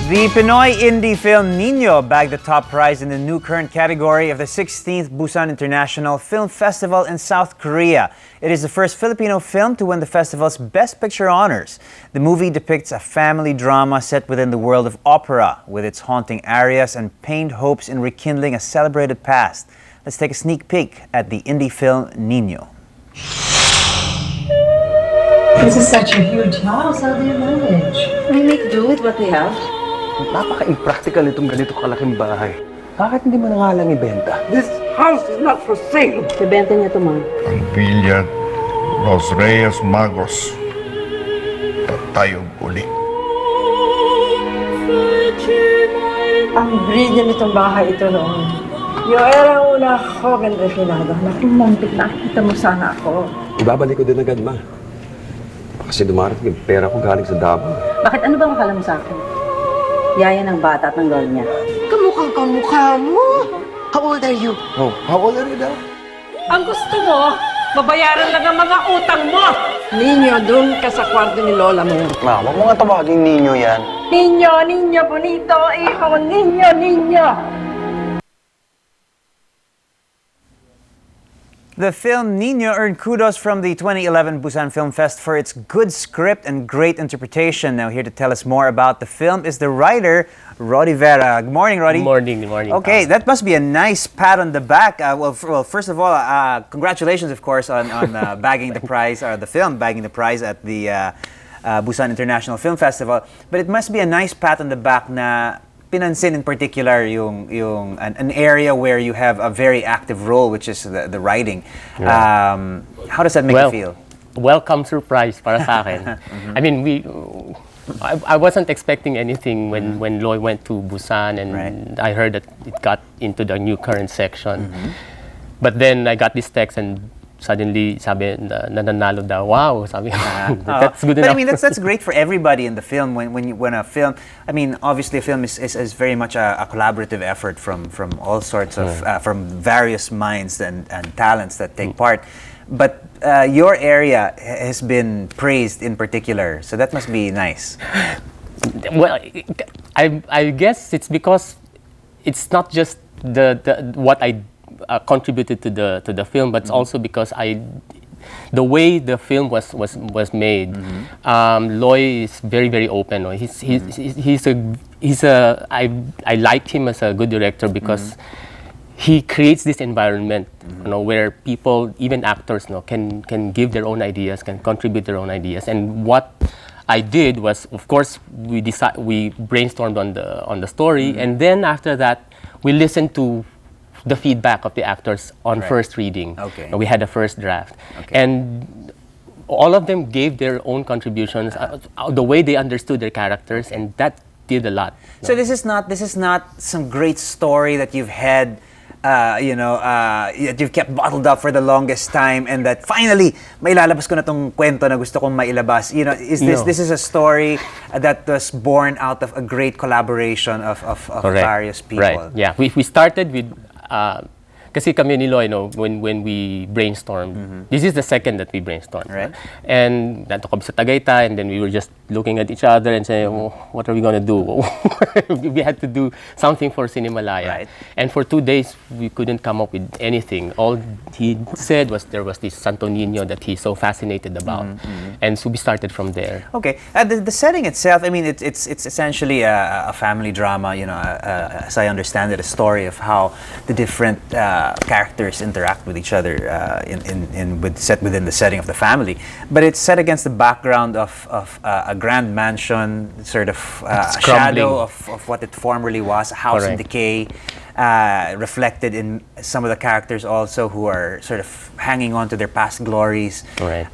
The Pinoy indie film Niño bagged the top prize in the new current category of the 16th Busan International Film Festival in South Korea. It is the first Filipino film to win the festival's Best Picture honors. The movie depicts a family drama set within the world of opera, with its haunting arias and pained hopes in rekindling a celebrated past. Let's take a sneak peek at the indie film Niño. This is such a huge house. How do you manage? We make do with what we have. Napaka-impractical itong ganito kalaking bahay. Bakit hindi mo na nga lang ibenta? This house is not for sale. Ibenta niya ito, ma'am. Ang Villa Los Reyes Magos. Tatayog uli. Ang brilliant itong bahay ito noon. Yung era una, joven refinado. Naku, muntik na kita mo sana ako. Ibabalik ko din agad, ma. Kasi dumarating yung pera ko galing sa Davao. Bakit ano bang akala mo sa akin? Yaya ng bata at ng lol niya. Kamukhang kamukha mo. How old are you? Oh, how old are you daw? Ang gusto mo, babayaran lang ang mga utang mo. Niño, doon ka sa kwarto ni Lola mo. Ma, wag mo nga tawaging Niño yan. Niño, Niño, bonito, hijo, Niño, Niño. The film Niño earned kudos from the 2011 Busan Film Fest for its good script and great interpretation. Now, here to tell us more about the film is the writer, Roddy Vera. Good morning, Roddy. Good morning. Okay, that must be a nice pat on the back. Well, first of all, congratulations, of course, on bagging the prize, or the film bagging the prize at the Busan International Film Festival. But it must be a nice pat on the back na pinansin in particular an area where you have a very active role, which is the writing. Yeah. How does that make you feel? Welcome surprise para sa akin. I mean, I wasn't expecting anything when Loy went to Busan, and I heard that it got into the new current section. But then I got this text and suddenly sabi nananalo daw. Wow, sabi that's good enough. But I mean, that's great for everybody in the film. When a film, I mean, obviously a film is very much a collaborative effort from all sorts of from various minds and talents that take part. But your area has been praised in particular, so that must be nice. Well, I guess it's because it's not just what I contributed to the film, but it's also because the way the film was made. Loy is very open. No? I liked him as a good director because he creates this environment, where people, even actors, can give their own ideas, can contribute their own ideas. And what I did was, of course, we brainstormed on the story, and then after that, we listened to the feedback of the actors on first reading. Okay. We had a first draft. Okay. And all of them gave their own contributions, the way they understood their characters, and that did a lot. So this is not some great story that you've had, that you've kept bottled up for the longest time, and that finally mailalabas ko na tong kwento na gusto kong mailabas. This is a story that was born out of a great collaboration of various people. Right. Yeah. We started with kasi kami ni Loy, when we brainstormed, this is the second that we brainstormed. Right. And nanto kami sa Tagaytay, and then we were just looking at each other and saying, what are we going to do? We had to do something for Cinemalaya. Right. And for 2 days, we couldn't come up with anything. All he said was there was this Santo Niño that he's so fascinated about. And so we started from there. Okay. The setting itself, I mean, it's essentially a family drama, as I understand it, a story of how the different characters interact with each other set within the setting of the family. But it's set against the background of a grand mansion, sort of a shadow of what it formerly was, a house in decay, reflected in some of the characters also who are sort of hanging on to their past glories. Right.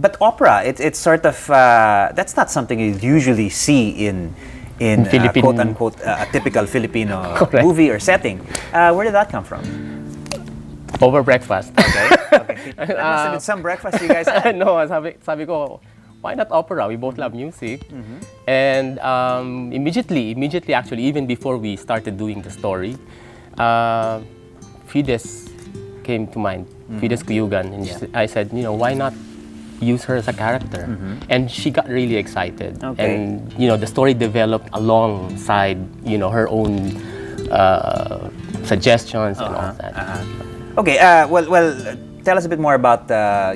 But opera, it's sort of, that's not something you usually see in quote-unquote a typical Filipino movie or setting. Where did that come from? Over breakfast. Okay. That must have been some breakfast you guys had. No, sabi ko, why not opera? We both love music. And immediately actually, even before we started doing the story, Fides came to mind, Fides Cuyugan. And I said, why not use her as a character. And she got really excited. Okay. And, the story developed alongside, her own suggestions and all that. Okay, well, tell us a bit more about the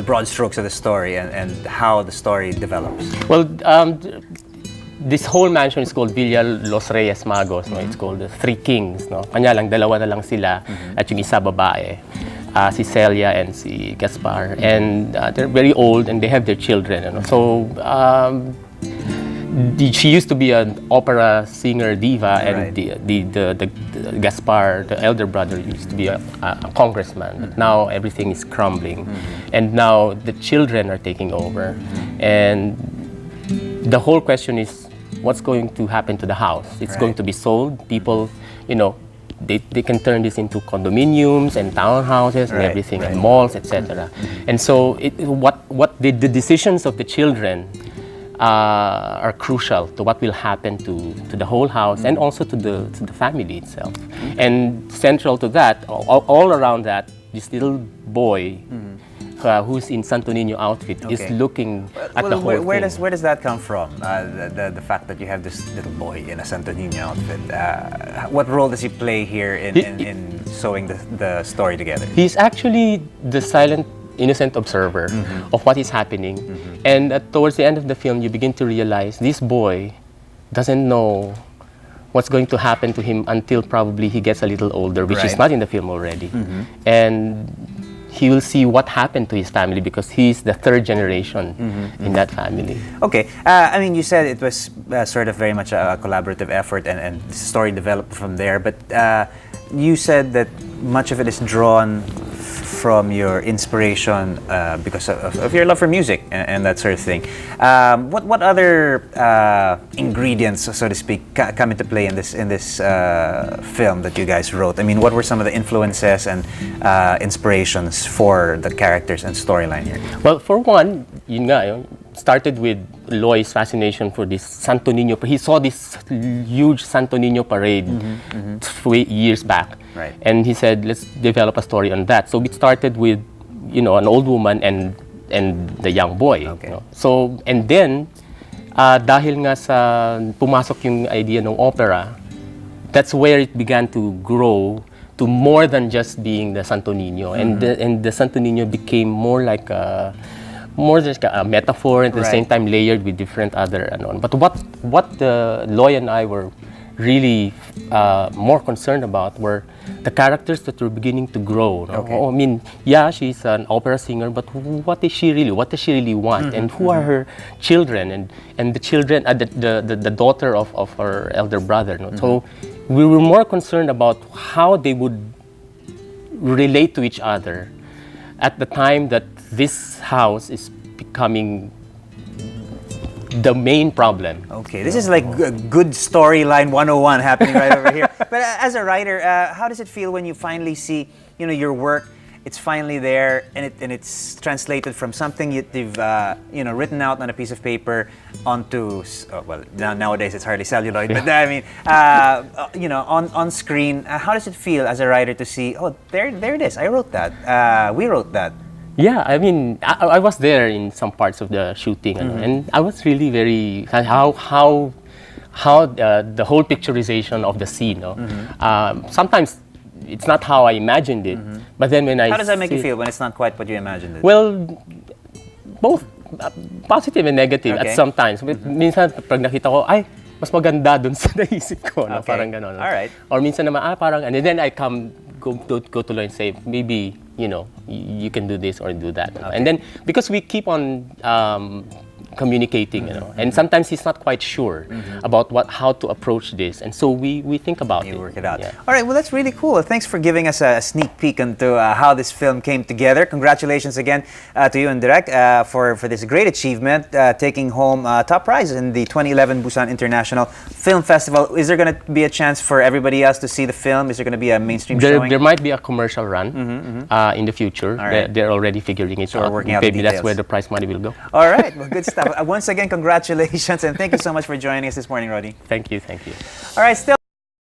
broad strokes of the story and how the story develops. Well, this whole mansion is called Villa Los Reyes Magos. No? It's called the Three Kings. No? Kanya lang, dalawa na lang sila at yung isa babae. Si Celia and si Gaspar. And they're very old and they have their children. So, she used to be an opera singer diva, and the Gaspar, the elder brother, used to be a congressman. But now everything is crumbling, and now the children are taking over, and the whole question is, what's going to happen to the house? It's going to be sold. People, they can turn this into condominiums and townhouses and everything, and malls, etc. And so, what the decisions of the children are crucial to what will happen to the whole house and also to the family itself. And central to that, all around that, this little boy who's in Santo Niño outfit is looking at the whole thing. Where does that come from? The fact that you have this little boy in a Santo Niño outfit. What role does he play here in sewing the story together? He's actually the silent, innocent observer of what is happening. And towards the end of the film, you begin to realize this boy doesn't know what's going to happen to him until probably he gets a little older, which is not in the film already. And he will see what happened to his family because he's the third generation in that family. Okay, I mean, you said it was sort of very much a collaborative effort and the story developed from there, but you said that much of it is drawn from your inspiration because of your love for music and that sort of thing. What other ingredients, so to speak, come into play in this film that you guys wrote? I mean, what were some of the influences and inspirations for the characters and storyline here? Well, for one, yun nga, started with Loy's fascination for this Santo Niño. He saw this huge Santo Niño parade years back. Right. And he said, let's develop a story on that. So we started with, an old woman and the young boy. Okay. So, and then, dahil nga sa pumasok yung idea ng opera, that's where it began to grow to more than just being the Santo Niño. And the Santo Niño became more like a metaphor and at the same time layered with different other But what Loy and I were really more concerned about were the characters that were beginning to grow. No? Okay. I mean, she's an opera singer, but what is she really? What does she really want? And who are her children? And the children, the daughter of her elder brother. No? So we were more concerned about how they would relate to each other at the time that this house is becoming the main problem. Okay, this is like good storyline 101 happening right over here. But as a writer, how does it feel when you finally see, your work? It's finally there, and it's translated from something you've written out on a piece of paper onto nowadays it's hardly celluloid, but I mean on screen. How does it feel as a writer to see? Oh, there it is. I wrote that. We wrote that. Yeah, I mean, I was there in some parts of the shooting, and I was really very how the whole picturization of the scene. Sometimes it's not how I imagined it, but then when how does that make you feel when it's not quite what you imagined it? Well, both positive and negative at some times. Minsan pag nakita ko, ay, mas maganda dun sa naisip ko, no? Parang gano'n. No? All right. Or minsan naman, parang, and then I go to Loy and say, maybe, you can do this or do that. Okay. And then, because we keep on communicating, and sometimes he's not quite sure about how to approach this, and so we think about it. You work it out. Yeah. All right, well, that's really cool. Thanks for giving us a sneak peek into how this film came together. Congratulations again to you and Direk for this great achievement, taking home top prize in the 2011 Busan International Film Festival. Is there going to be a chance for everybody else to see the film? Is there going to be a mainstream showing? There might be a commercial run in the future. Right. They're already figuring it out. We're working out the Maybe that's details. where the prize money will go. All right, well, good stuff. Once again, congratulations, and thank you so much for joining us this morning, Roddy. Thank you. All right, still.